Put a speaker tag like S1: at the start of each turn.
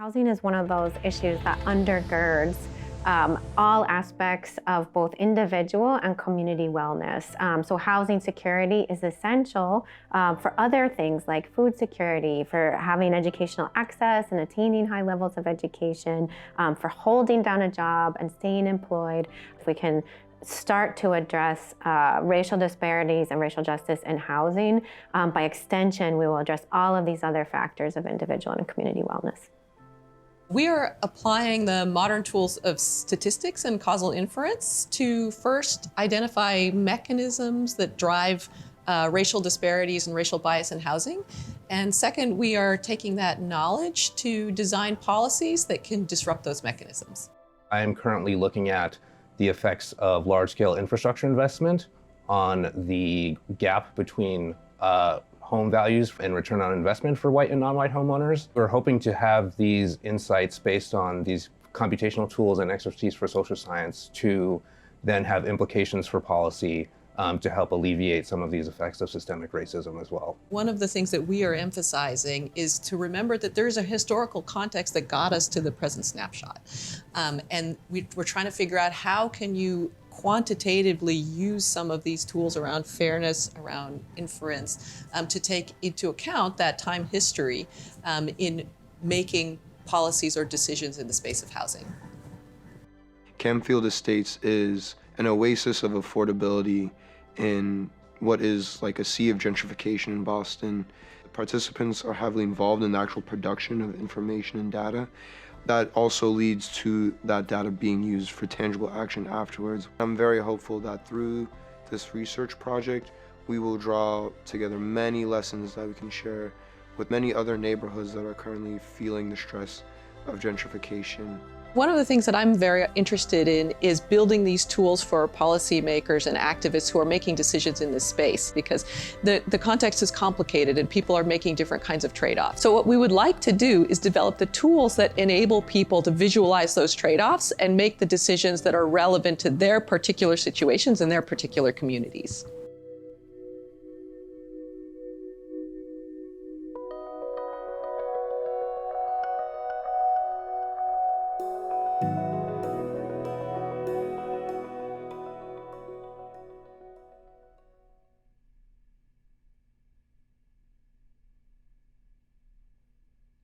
S1: Housing is one of those issues that undergirds all aspects of both individual and community wellness. So housing security is essential for other things like food security, for having educational access and attaining high levels of education, for holding down a job and staying employed. If we can start to address racial disparities and racial justice in housing, by extension, we will address all of these other factors of individual and community wellness.
S2: We are applying the modern tools of statistics and causal inference to first identify mechanisms that drive racial disparities and racial bias in housing. And second, we are taking that knowledge to design policies that can disrupt those mechanisms.
S3: I am currently looking at the effects of large-scale infrastructure investment on the gap between home values and return on investment for white and non-white homeowners. We're hoping to have these insights based on these computational tools and expertise for social science to then have implications for policy to help alleviate some of these effects of systemic racism as well.
S2: One of the things that we are emphasizing is to remember that there's a historical context that got us to the present snapshot. And we're trying to figure out how can you quantitatively use some of these tools around fairness, around inference, to take into account that time history in making policies or decisions in the space of housing.
S4: Camfield Estates is an oasis of affordability in what is like a sea of gentrification in Boston. Participants are heavily involved in the actual production of information and data. That also leads to that data being used for tangible action afterwards. I'm very hopeful that through this research project, we will draw together many lessons that we can share with many other neighborhoods that are currently feeling the stress of gentrification.
S2: One of the things that I'm very interested in is building these tools for policymakers and activists who are making decisions in this space, because the context is complicated and people are making different kinds of trade-offs. So what we would like to do is develop the tools that enable people to visualize those trade-offs and make the decisions that are relevant to their particular situations and their particular communities.